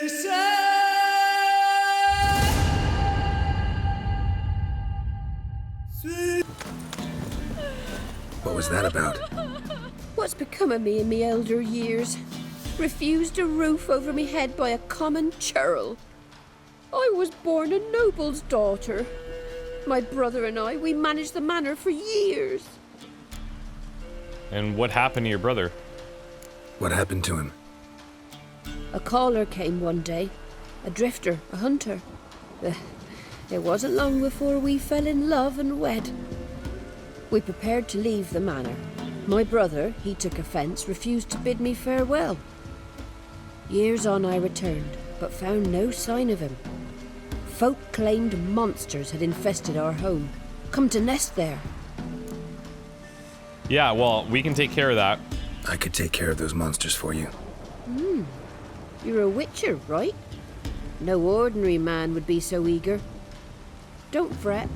What was that about? What's become of me in me elder years? Refused a roof over me head by a common churl. I was born a noble's daughter. My brother and I, we managed the manor for years. And what happened to your brother? What happened to him? A caller came one day. A drifter, a hunter. It wasn't long before we fell in love and wed. We prepared to leave the manor. My brother, he took offence, refused to bid me farewell. Years on I returned, but found no sign of him. Folk claimed monsters had infested our home, come to nest there. Yeah, well, we can take care of that. I could take care of those monsters for you. You're a witcher, right? No ordinary man would be so eager. Don't fret.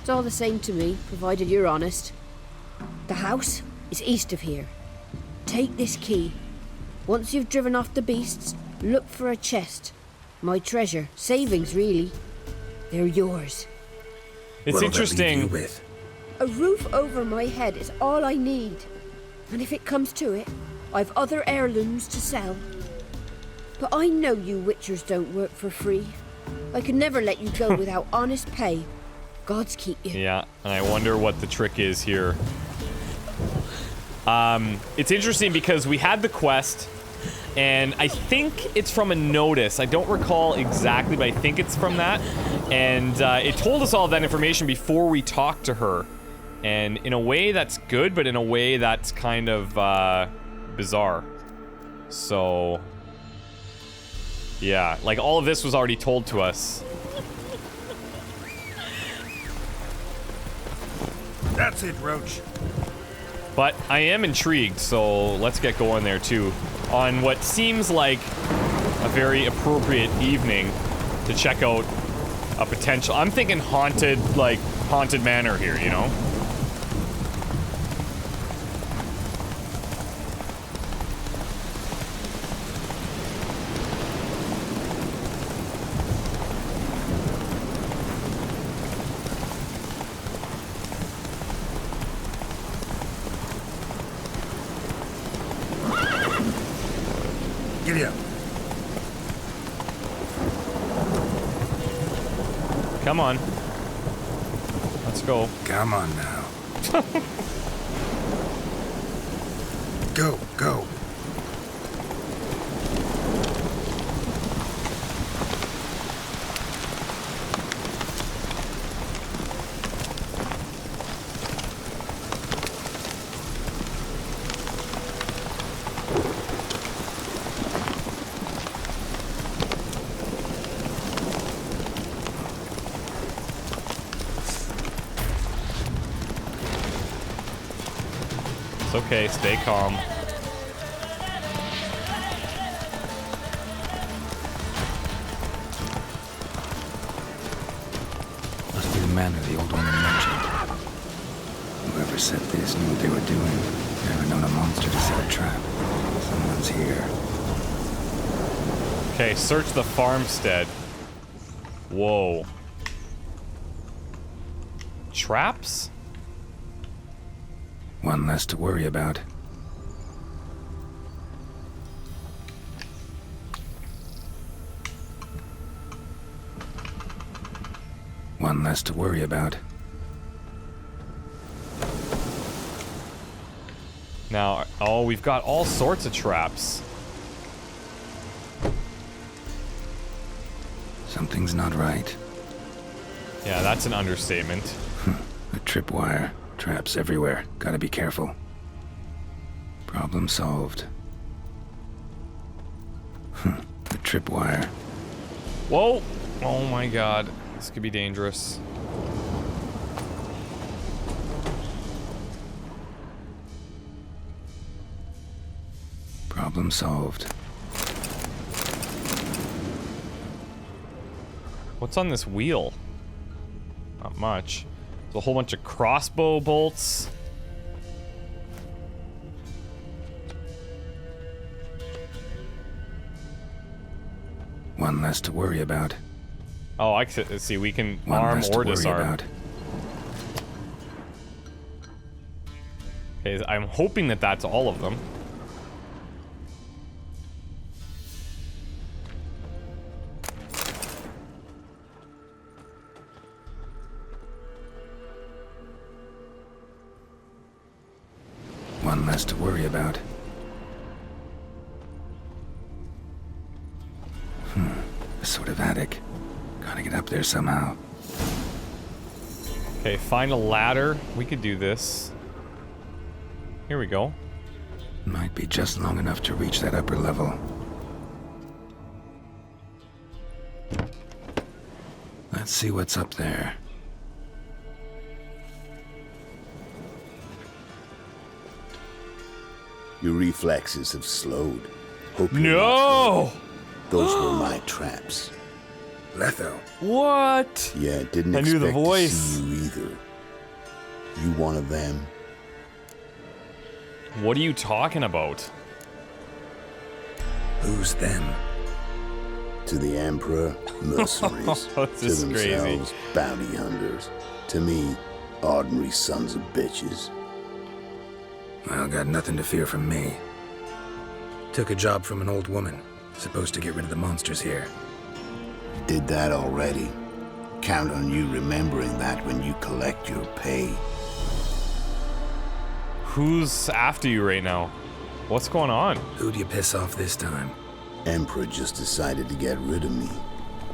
It's all the same to me, provided you're honest. The house is east of here. Take this key. Once you've driven off the beasts, look for a chest. My treasure, savings really. They're yours. It's What'll interesting. that leave you with? A roof over my head is all I need. And if it comes to it, I've other heirlooms to sell. But I know you witchers don't work for free. I could never let you go without honest pay. Gods keep you. Yeah, and I wonder what the trick is here. It's interesting because we had the quest, and I think it's from a notice. I don't recall exactly, but I think it's from that. And it told us all that information before we talked to her. And in a way that's good, but in a way that's kind of bizarre. So, yeah, like all of this was already told to us. That's it, Roach. But I am intrigued, so let's get going there too. On what seems like a very appropriate evening to check out a potential... I'm thinking haunted, like, haunted manor here, you know? Giddy up. Come on. Let's go. Come on now. Go, go. It's okay, stay calm. Must be the manor the old woman mentioned. Whoever set this knew what they were doing. Never known a monster to set a trap. Someone's here. Okay, search the farmstead. Whoa. Traps? One less to worry about. One less to worry about. Now, oh, we've got all sorts of traps. Something's not right. Yeah, that's an understatement. A tripwire. Traps everywhere. Gotta be careful. Problem solved. The tripwire. Whoa! Oh my god. This could be dangerous. Problem solved. What's on this wheel? Not much. There's a whole bunch of crossbow bolts. One less to worry about. Oh, I see. We can One arm less to or worry disarm. about. Okay, I'm hoping that that's all of them. One less to worry about. A sort of attic. Gotta get up there somehow. Okay, find a ladder. We could do this. Here we go. Might be just long enough to reach that upper level. Let's see what's up there. Your reflexes have slowed. Hope you're not No! hurt. Those were my traps. Letho. What? Yeah, didn't I knew expect the voice. to see you either. You one of them? What are you talking about? Who's them? To the Emperor, mercenaries. This to is themselves, crazy. bounty hunters. To me, ordinary sons of bitches. Well, got nothing to fear from me. Took a job from an old woman. Supposed to get rid of the monsters here. Did that already. Count on you remembering that when you collect your pay. Who's after you right now? What's going on? Who'd you piss off this time? Emperor just decided to get rid of me.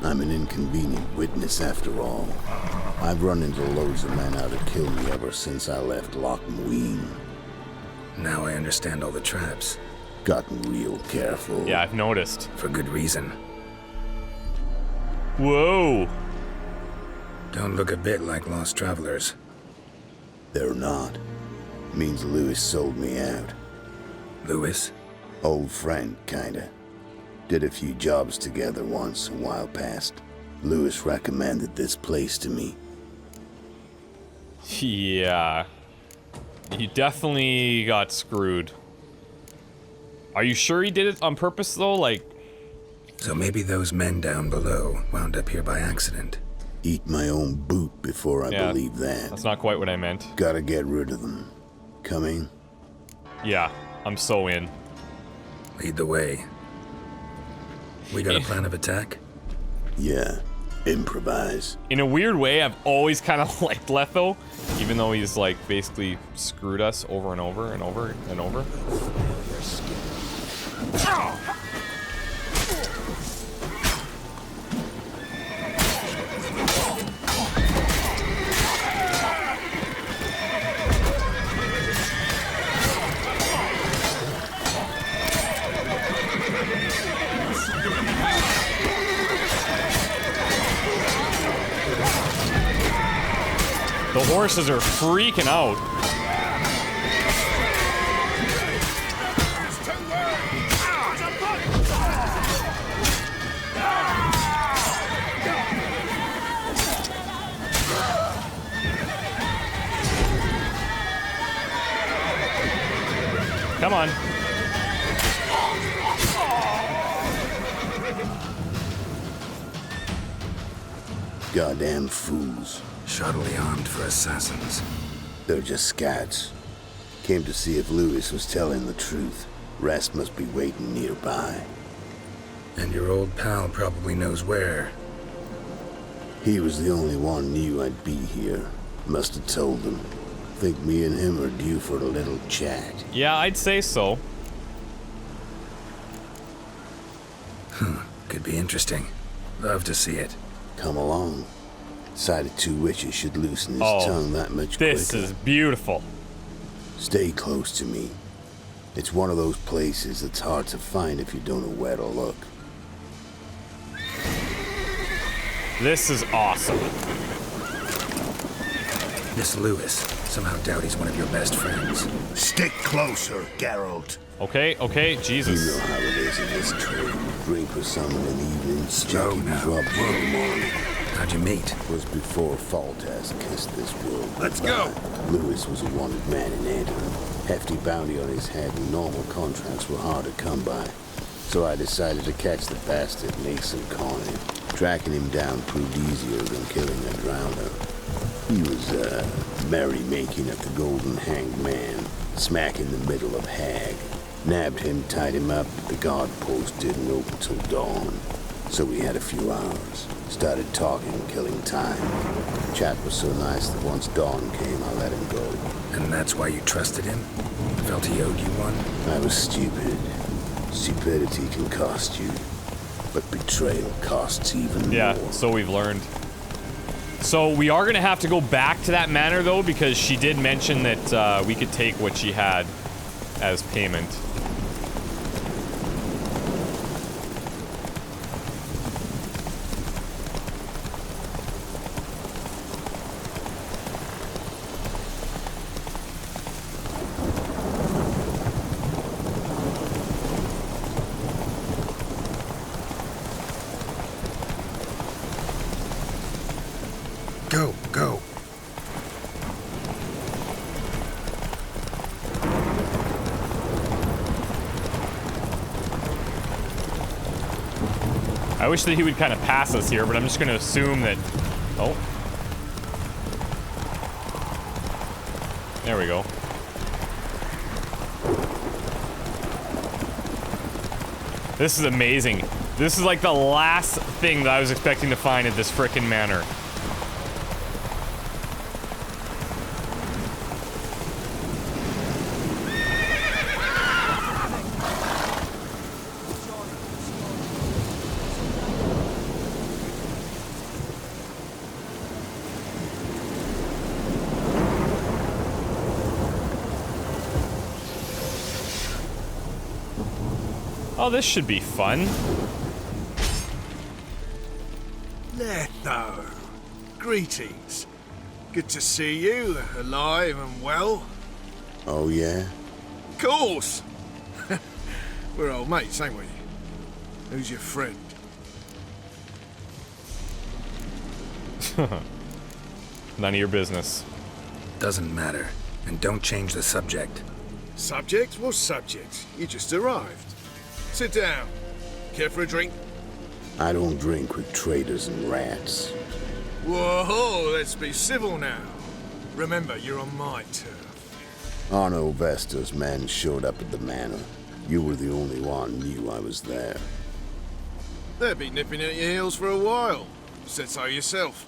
I'm an inconvenient witness after all. I've run into loads of men out to kill me ever since I left Loch Mween. Now I understand all the traps. Gotten real careful. Yeah, I've noticed. For good reason. Whoa! Don't look a bit like lost travelers. They're not. Means Lewis sold me out. Lewis? Old friend, kinda. Did a few jobs together once a while past. Lewis recommended this place to me. Yeah. You definitely got screwed. Are you sure he did it on purpose, though? Like... So maybe those men down below wound up here by accident. Eat my own boot before I Yeah, believe that. That's not quite what I meant. Gotta get rid of them. Coming? Yeah, I'm so in. Lead the way. We got a plan of attack? Yeah. Improvise. In a weird way, I've always kind of liked Letho, even though he's, like, basically screwed us over and over and over and over. The horses are freaking out. Come on. Goddamn fools. Shoddily armed for assassins. They're just scouts. Came to see if Lewis was telling the truth. Rest must be waiting nearby. And your old pal probably knows where. He was the only one knew I'd be here. Must have told them. Think me and him are due for a little chat. Yeah, I'd say so. Could be interesting. Love to see it. Come along. Sight of two witches should loosen his Oh, tongue that much This quicker. is beautiful. Stay close to me. It's one of those places that's hard to find if you don't know where to look. This is awesome. This Lewis. Somehow doubt he's one of your best friends. Stick closer, Geralt. Okay, okay, You know Jesus. how it is in this trade. Drink for someone in the evening, Slow Jackie now. dropped you in the morning. How'd you meet? Was before Faltaz kissed this world. Let's goodbye. go. Lewis was a wanted man in Antrim. Hefty bounty on his head and normal contracts were hard to come by. So I decided to catch the bastard, make some coin. Tracking him down proved easier than killing a drowner. He was, merrymaking at the Golden Hanged Man, smack in the middle of Hag. Nabbed him, tied him up, but the guard post didn't open till dawn. So we had a few hours. Started talking, killing time. Chat was so nice that once dawn came, I let him go. And that's why you trusted him? Felt he owed you one? I was stupid. Stupidity can cost you, but betrayal costs even more. Yeah, so we've learned. So we are gonna have to go back to that manor though, because she did mention that we could take what she had as payment. Go, go. I wish that he would kind of pass us here, but I'm just gonna assume that... Oh. There we go. This is amazing. This is like the last thing that I was expecting to find at this frickin' manor. Oh, this should be fun. Letho. Greetings. Good to see you, alive and well. Oh, yeah? Of course. We're old mates, ain't we? Who's your friend? None of your business. Doesn't matter. And don't change the subject. Subject? What subject? You just arrived. Sit down. Care for a drink? I don't drink with traitors and rats. Whoa, let's be civil now. Remember, you're on my turf. Arno Vesta's men showed up at the manor. You were the only one knew I was there. They've been nipping at your heels for a while. Said so yourself.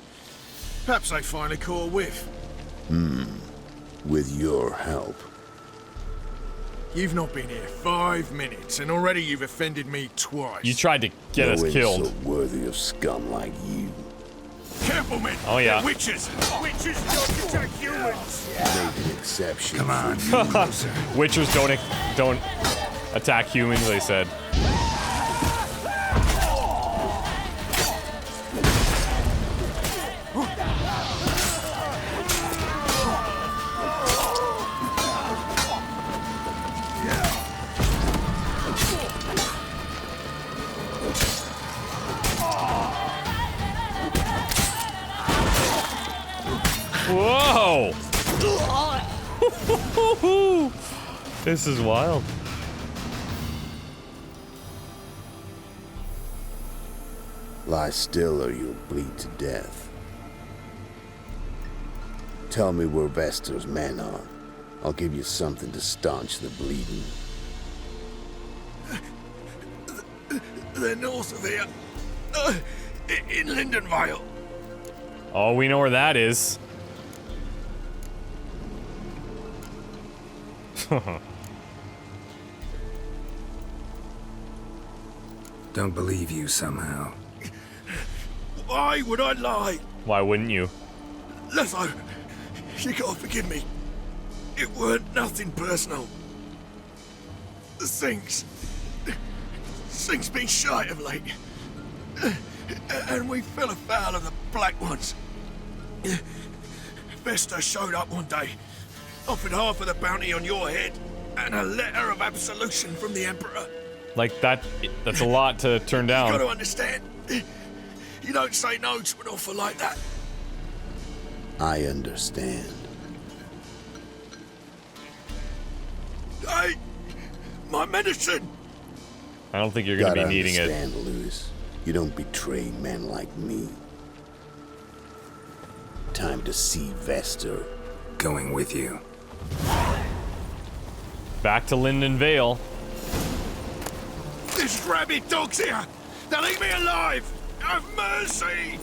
Perhaps they finally caught a whiff. With your help. You've not been here 5 minutes, and already you've offended me twice. You tried to get us No killed. insult worthy of scum like you. Careful, men! Oh, yeah. They're witches! Witches don't attack humans! Made an exception. Come on. Witchers don't attack humans, they said. Whoa! This is wild. Lie still or you'll bleed to death. Tell me where Vester's men are. I'll give you something to staunch the bleeding. They're north of here. In Lindenvale. Oh, we know where that is. Don't believe you somehow. Why would I lie? Why wouldn't you? Letho, you gotta forgive me. It weren't nothing personal. The thing's been shy of late. And we fell afoul of the Black Ones. Vesta showed up one day, offered half of the bounty on your head, and a letter of absolution from the Emperor. Like, that's a lot to turn You down. gotta understand, you don't say no to an offer like that. I understand. Hey, my medicine! I don't think you're going to be needing it. Gotta understand, Lewis. You don't betray men like me. Time to see Vester. Going with you. Back to Linden Vale. This rabid dog's here! Now leave me alive! Have mercy!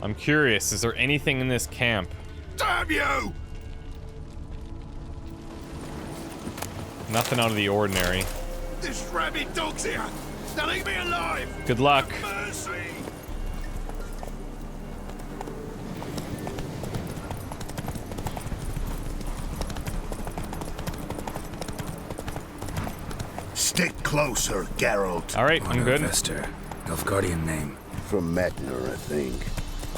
I'm curious, is there anything in this camp? Damn you! Nothing out of the ordinary. This rabid dog's here! Now leave me alive! Good luck. Mercy! Stick closer, Geralt. Alright, I'm good. Vester. Nilfgaardian name. From MANOR, I think.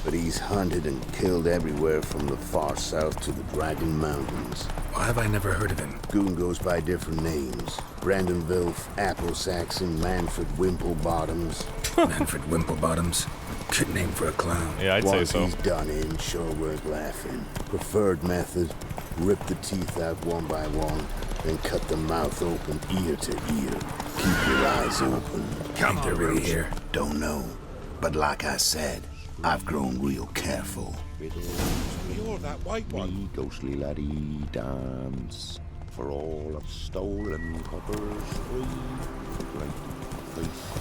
But he's hunted and killed everywhere from the far south to the Dragon Mountains. Why have I never heard of him? Goon goes by different names. Brandon Vilf, Apple Saxon, Manfred Wimplebottoms. Manfred Wimplebottoms. Good name for a clown. Yeah, I'd say Once so. he's done in, sure worth laughing. Preferred method, rip the teeth out one by one, then cut the mouth open ear to ear. Keep your eyes open. Think they're really here? Don't know. But like I said, I've grown real careful. You're that white one. Ghostly laddie dance for all of stolen coppers free. Great face.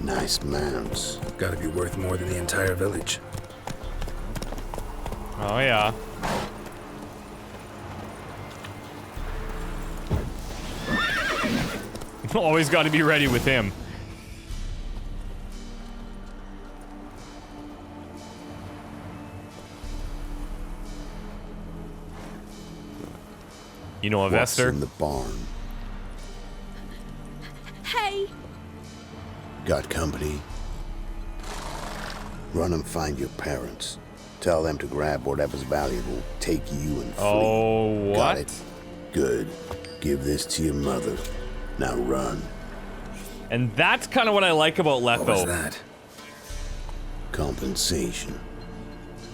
Nice mounts. Gotta be worth more than the entire village. Oh, yeah. Always got to be ready with him. You know a What's Vester? in the barn? Hey! Got company? Run and find your parents. Tell them to grab whatever's valuable, take you and flee. Oh, what? Got it? Good. Give this to your mother. Now run. And that's kind of what I like about What was Letho. that? Compensation.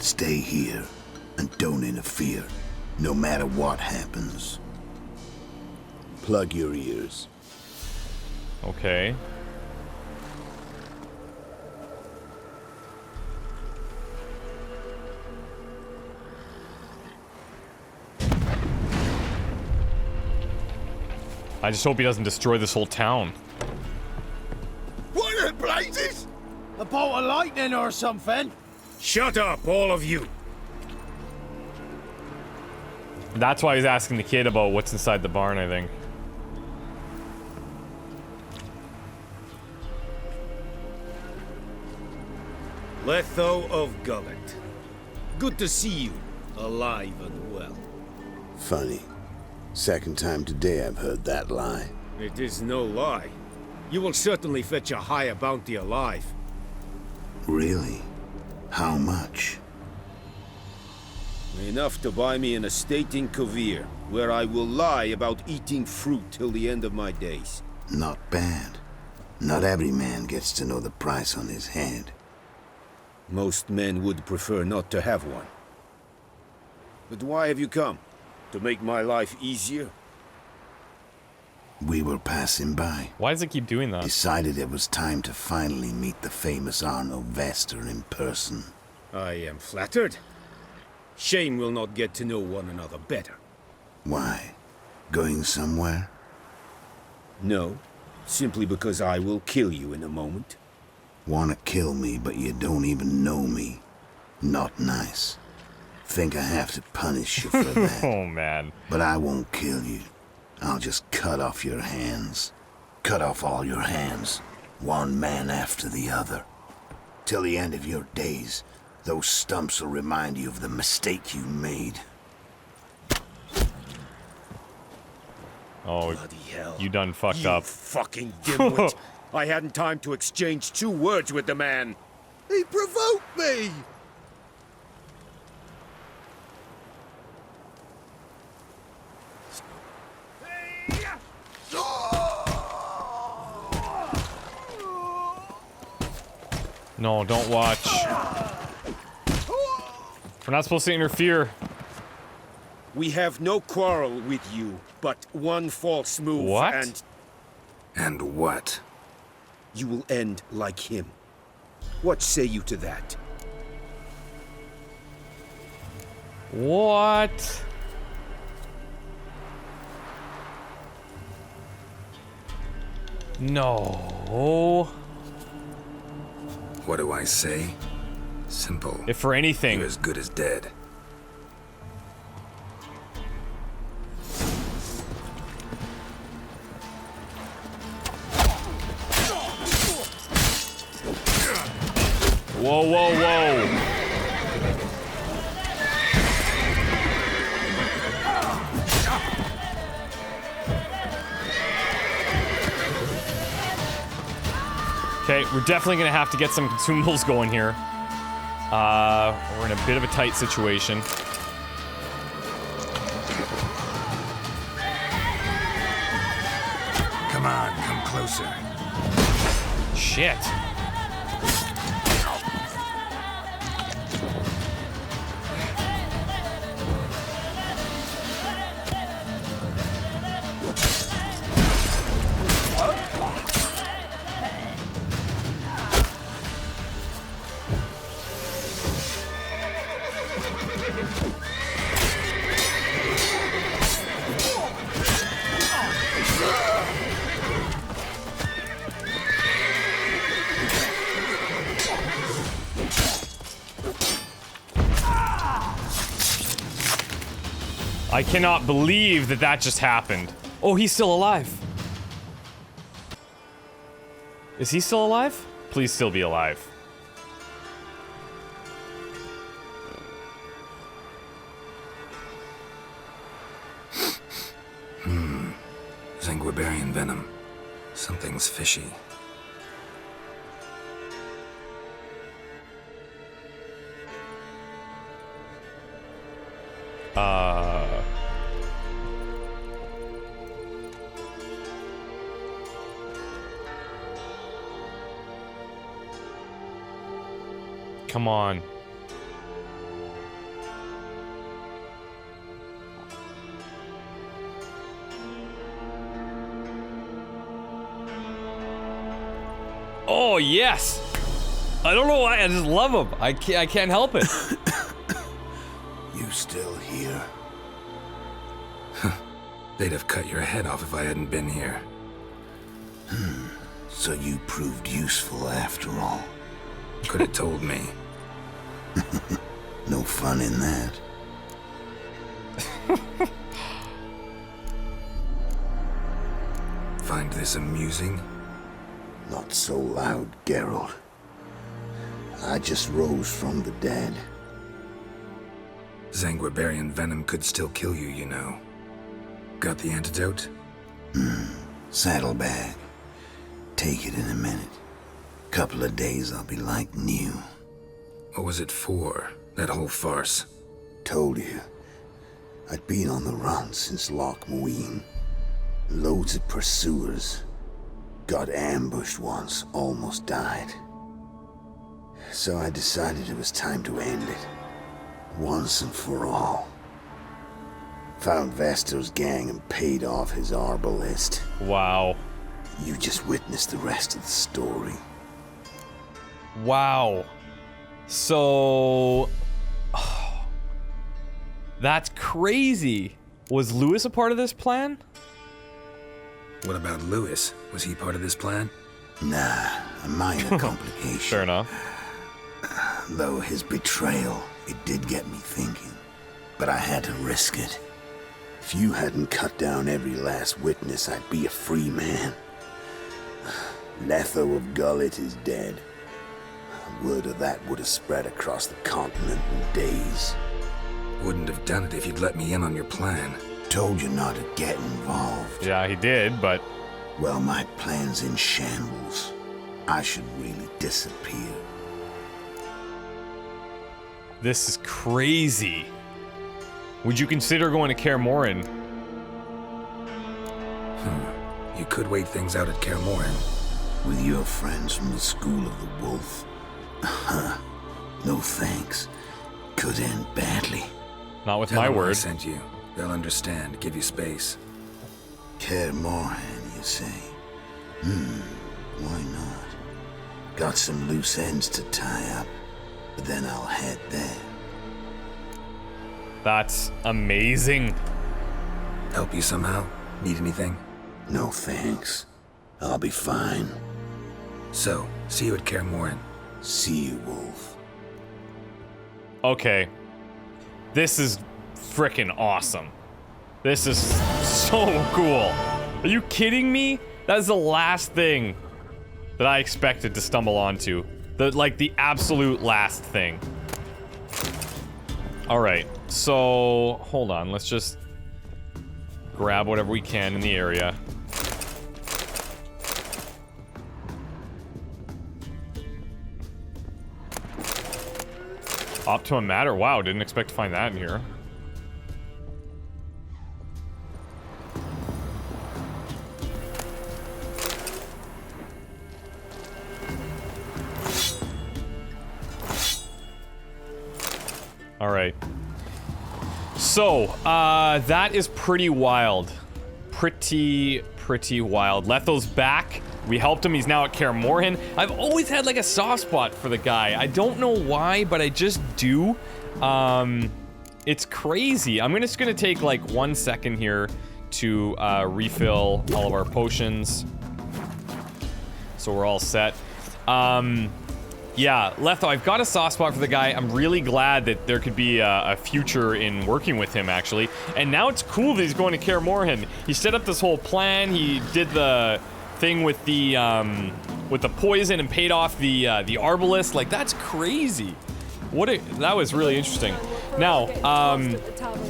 Stay here and don't interfere, no matter what happens. Plug your ears. Okay. I just hope he doesn't destroy this whole town. What the blazes? A bolt of lightning or something? Shut up, all of you! That's why he's asking the kid about what's inside the barn, I think. Letho of Gullet. Good to see you, alive and well. Funny. Second time today I've heard that lie. It is no lie. You will certainly fetch a higher bounty alive. Really? How much? Enough to buy me an estate in Kovir, where I will lie about eating fruit till the end of my days. Not bad. Not every man gets to know the price on his head. Most men would prefer not to have one. But why have you come? To make my life easier? We were passing by. Why does it keep doing that? Decided it was time to finally meet the famous Arno Vester in person. I am flattered. Shame we'll not get to know one another better. Why? Going somewhere? No, simply because I will kill you in a moment. Wanna kill me, but you don't even know me. Not nice. Think I have to punish you for that. Oh, man. But I won't kill you. I'll just cut off your hands. Cut off all your hands. One man after the other. Till the end of your days, those stumps will remind you of the mistake you made. Oh, Bloody hell. you done fucked You up. fucking dimwit. I hadn't time to exchange 2 words with the man. He provoked me! No, don't watch. We're not supposed to interfere. We have no quarrel with you, but one false move What? And what? You will end like him. What say you to that? What? No. What do I say? Simple. If for anything. You're as good as dead. Whoa, whoa, whoa. Okay, we're definitely gonna have to get some consumables going here. We're in a bit of a tight situation. Come on, come closer. Shit. I cannot believe that that just happened. Oh, he's still alive. Is he still alive? Please still be alive. Zanguibarian venom. Something's fishy. Come on. Oh, yes! I don't know why, I just love him. I can't help it. You still here? They'd have cut your head off if I hadn't been here. So you proved useful after all. Could have told me. No fun in that. Find this amusing? Not so loud, Geralt. I just rose from the dead. Zanguibarian venom could still kill you, you know. Got the antidote? Saddlebag. Take it in a minute. Couple of days I'll be like new. What was it for, that whole farce? Told you. I'd been on the run since Loch Muin. Loads of pursuers. Got ambushed once, almost died. So I decided it was time to end it. Once and for all. Found Vestor's gang and paid off his arbalist. Wow. You just witnessed the rest of the story. Wow. So... that's crazy. Was Lewis a part of this plan? What about Lewis? Was he part of this plan? Nah, a minor complication. Fair enough. Though his betrayal, it did get me thinking. But I had to risk it. If you hadn't cut down every last witness, I'd be a free man. Letho of Gullet is dead. Word of that would have spread across the continent in days. Wouldn't have done it if you'd let me in on your plan. Told you not to get involved. Yeah, he did, but... Well, my plan's in shambles. I should really disappear. this is crazy. Would you consider going to Kaer Morhen? You could wait things out at Kaer Morhen. With your friends from the School of the Wolf, No thanks. Could end badly. Not with Tell my them I word. sent you. They'll understand. Give you space. Kaer Morhen, you say? Why not? Got some loose ends to tie up, but then I'll head there. That's amazing. Help you somehow? Need anything? No thanks. I'll be fine. So, see you at Kaer Morhen. See you, Wolf. Okay. This is frickin' awesome. This is so cool. Are you kidding me? That is the last thing that I expected to stumble onto. The absolute last thing. Alright, so hold on, let's just grab whatever we can in the area. Optimum Matter, wow, didn't expect to find that in here. Alright. So, that is pretty wild. Pretty wild. Letho's back. We helped him. He's now at Kaer Morhen. I've always had, like, a soft spot for the guy. I don't know why, but I just do. It's crazy. I'm just gonna take, like, 1 second here to, refill all of our potions. So we're all set. Yeah, Letho, I've got a soft spot for the guy. I'm really glad that there could be a future in working with him, actually. And now it's cool that he's going to Kaer Morhen. He set up this whole plan. He did the thing with the poison and paid off the arbalist. Like, that's crazy. That was really interesting. Now,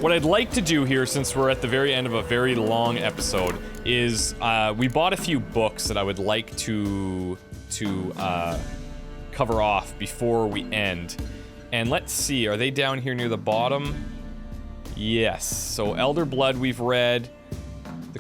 what I'd like to do here, since we're at the very end of a very long episode, is we bought a few books that I would like to cover off before we end. And let's see, are they down here near the bottom? Yes. So Elder Blood we've read. The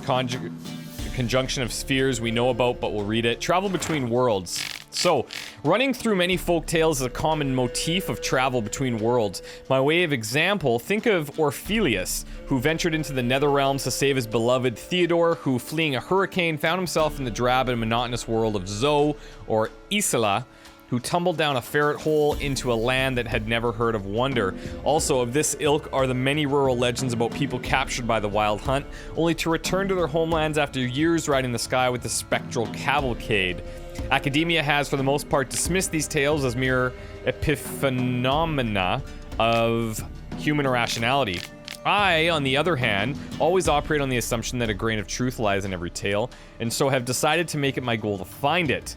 Conjunction of Spheres we know about, but we'll read it. Travel between worlds. So, running through many folk tales is a common motif of travel between worlds. By way of example, think of Orpheus, who ventured into the nether realms to save his beloved Theodore, who, fleeing a hurricane, found himself in the drab and monotonous world of Zo, or Isla, who tumbled down a ferret hole into a land that had never heard of wonder. Also, of this ilk are the many rural legends about people captured by the Wild Hunt, only to return to their homelands after years riding the sky with the spectral cavalcade. Academia has, for the most part, dismissed these tales as mere epiphenomena of human irrationality. I, on the other hand, always operate on the assumption that a grain of truth lies in every tale, and so have decided to make it my goal to find it.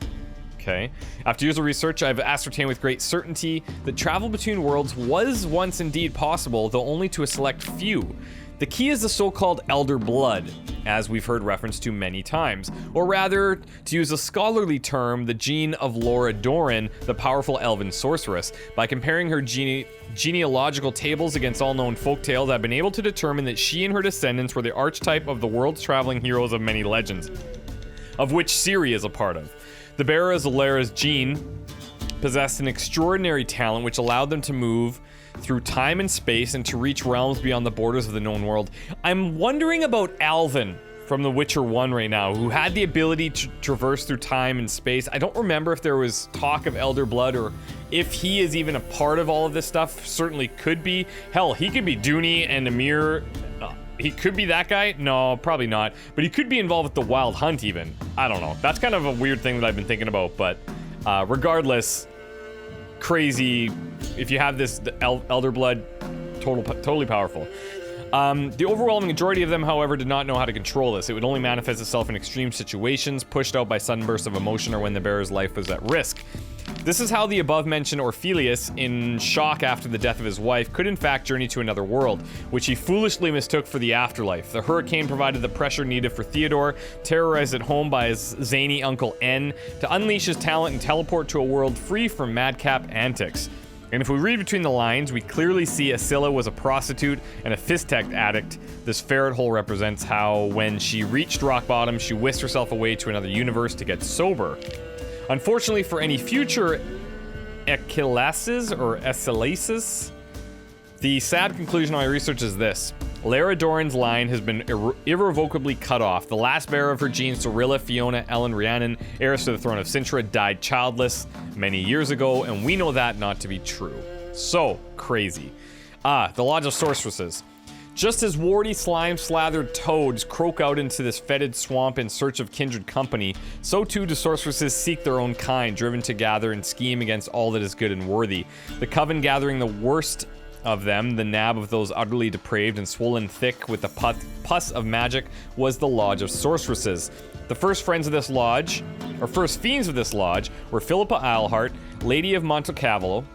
Okay. After years of research, I've ascertained with great certainty that travel between worlds was once indeed possible, though only to a select few. The key is the so-called Elder Blood, as we've heard reference to many times. Or rather, to use a scholarly term, the gene of Laura Doran, the powerful elven sorceress. By comparing her genealogical tables against all known folktales, I've been able to determine that she and her descendants were the archetype of the world's traveling heroes of many legends, of which Ciri is a part of. The bearers of Lara's gene possessed an extraordinary talent which allowed them to move through time and space and to reach realms beyond the borders of the known world. I'm wondering about Alvin from The Witcher 1 right now, who had the ability to traverse through time and space. I don't remember if there was talk of Elder Blood or if he is even a part of all of this stuff. Certainly could be. Hell, he could be Dooney and Amir. He could be that guy? No, probably not. But he could be involved with the Wild Hunt even. I don't know. That's kind of a weird thing that I've been thinking about. But regardless, crazy. If you have this Elder Blood, totally powerful. The overwhelming majority of them, however, did not know how to control this. It would only manifest itself in extreme situations, pushed out by sudden bursts of emotion or when the bearer's life was at risk. This is how the above-mentioned Orpheus, in shock after the death of his wife, could in fact journey to another world, which he foolishly mistook for the afterlife. The hurricane provided the pressure needed for Theodore, terrorized at home by his zany Uncle N, to unleash his talent and teleport to a world free from madcap antics. And if we read between the lines, we clearly see Asilla was a prostitute and a Fistech addict. This ferret hole represents how, when she reached rock bottom, she whisked herself away to another universe to get sober. Unfortunately for any future Achilleses or Achilleses. The sad conclusion of my research is this. Lara Doran's line has been irrevocably cut off. The last bearer of her genes, Cirilla Fiona Ellen Rhiannon, heiress to the throne of Sintra, died childless many years ago, and we know that not to be true. So crazy. The Lodge of Sorceresses. Just as warty, slime-slathered toads croak out into this fetid swamp in search of kindred company, so too do sorceresses seek their own kind, driven to gather and scheme against all that is good and worthy. The coven gathering the worst of them, the nab of those utterly depraved and swollen thick with the pus of magic, was the Lodge of Sorceresses. The first friends of this lodge, or first fiends of this lodge, were Philippa Eilhart, Lady of Montecalvo,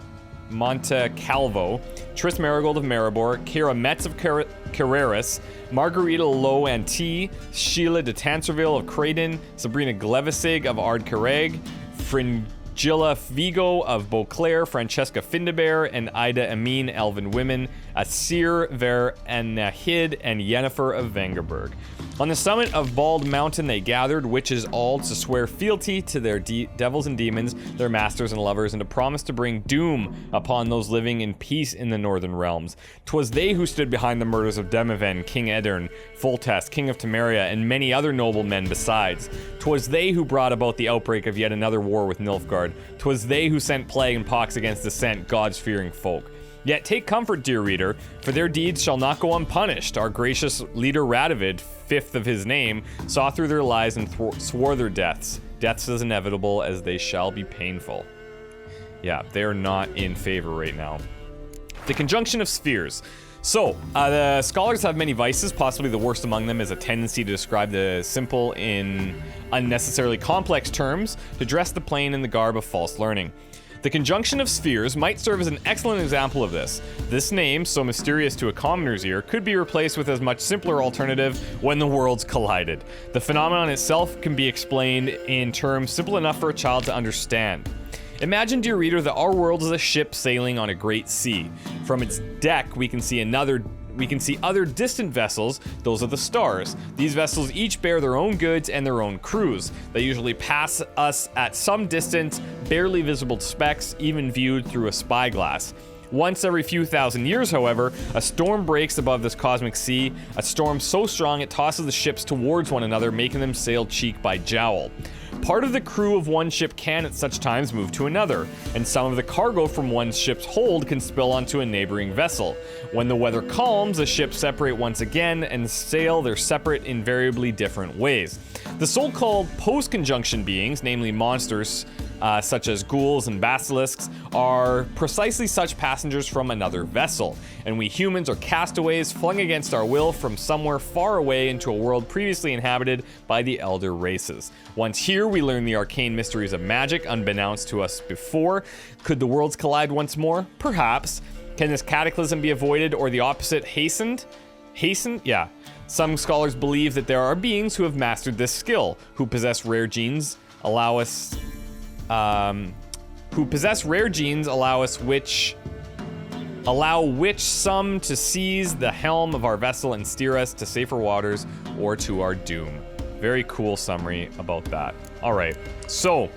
Tris Marigold of Maribor, Kira Metz of Carreras, Margarita Low Antee, Sheila de Tanserville of Craydon, Sabrina Glevisig of Ardcarreg, Fringilla Vigo of Beauclair, Francesca Findabare, and Ida Amin Elven Women, Asir Ver Anahid, and Yennefer of Vengerberg. On the summit of Bald Mountain they gathered, witches all, to swear fealty to their devils and demons, their masters and lovers, and to promise to bring doom upon those living in peace in the northern realms. 'Twas they who stood behind the murders of Demiven, King Edern, Foltest, King of Temeria, and many other noble men besides. 'Twas they who brought about the outbreak of yet another war with Nilfgaard. 'Twas they who sent plague and pox against the sent, God's-fearing folk. Yet take comfort, dear reader, for their deeds shall not go unpunished. Our gracious leader Radovid, fifth of his name, saw through their lies and swore their deaths. Deaths as inevitable as they shall be painful. Yeah, they're not in favor right now. The conjunction of spheres. So, the scholars have many vices. Possibly the worst among them is a tendency to describe the simple in unnecessarily complex terms, to dress the plain in the garb of false learning. The conjunction of spheres might serve as an excellent example of this. This name, so mysterious to a commoner's ear, could be replaced with a much simpler alternative: when the worlds collided. The phenomenon itself can be explained in terms simple enough for a child to understand. Imagine, dear reader, that our world is a ship sailing on a great sea. From its deck, we can see other distant vessels. Those are the stars. These vessels each bear their own goods and their own crews. They usually pass us at some distance, barely visible specks, even viewed through a spyglass. Once every few thousand years, however, a storm breaks above this cosmic sea, a storm so strong it tosses the ships towards one another, making them sail cheek by jowl. Part of the crew of one ship can at such times move to another, and some of the cargo from one ship's hold can spill onto a neighboring vessel. When the weather calms, the ships separate once again and sail their separate, invariably different ways. The so-called post-conjunction beings, namely monsters, such as ghouls and basilisks, are precisely such passengers from another vessel, and we humans are castaways flung against our will from somewhere far away into a world previously inhabited by the elder races. Once here, we learn the arcane mysteries of magic, unbeknownst to us before. Could the worlds collide once more? Perhaps. Can this cataclysm be avoided, or the opposite hastened? Hastened? Yeah. Some scholars believe that there are beings who have mastered this skill, who possess rare genes, allow us which some to seize the helm of our vessel and steer us to safer waters or to our doom. Very cool summary about that. All right, so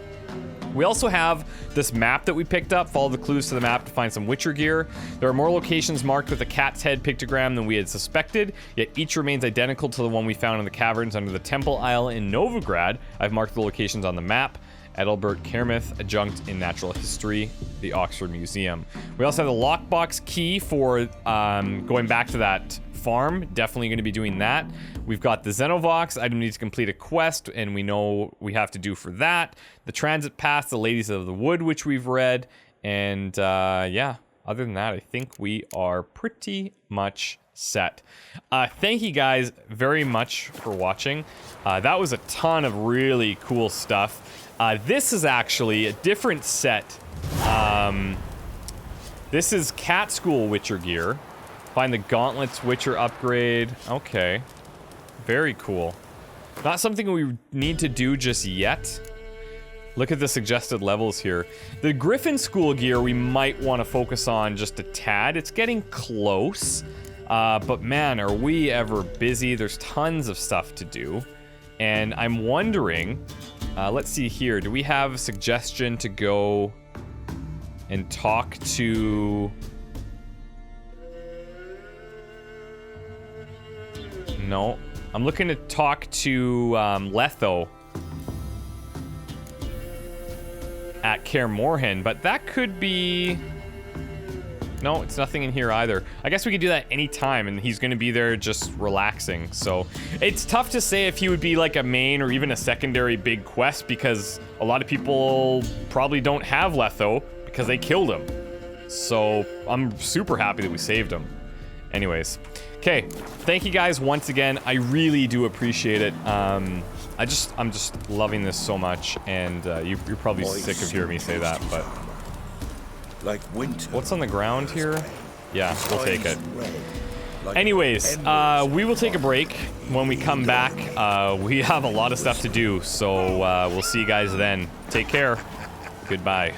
we also have this map that we picked up. Follow the clues to the map to find some Witcher gear. There are more locations marked with a cat's head pictogram than we had suspected, yet each remains identical to the one we found in the caverns under the Temple Isle in Novigrad. I've marked the locations on the map. Ethelbert Kermith, adjunct in natural history, the Oxford Museum. We also have the lockbox key for going back to that farm. Definitely going to be doing that. We've got the Xenovox. Item needs to complete a quest, and we know we have to do for that. The transit pass, the Ladies of the Wood, which we've read. And yeah, other than that, I think we are pretty much set. Thank you guys very much for watching. That was a ton of really cool stuff. This is actually a different set. This is Cat School Witcher gear. Find the Gauntlets Witcher upgrade. Okay. Very cool. Not something we need to do just yet. Look at the suggested levels here. The Griffin School gear we might want to focus on just a tad. It's getting close. But man, are we ever busy. There's tons of stuff to do. And I'm wondering, let's see here. Do we have a suggestion to go and talk to... No. I'm looking to talk to Letho at Kaer Morhen, but that could be... No, it's nothing in here either. I guess we could do that anytime, and he's going to be there just relaxing. So it's tough to say if he would be like a main or even a secondary big quest, because a lot of people probably don't have Letho because they killed him. So I'm super happy that we saved him. Anyways, okay, thank you guys once again. I really do appreciate it. I'm just loving this so much, and you're probably sick of hearing me say that, but like winter. What's on the ground here? Yeah, we'll take it. Anyways, we will take a break. When we come back, we have a lot of stuff to do, so we'll see you guys then. Take care. Goodbye.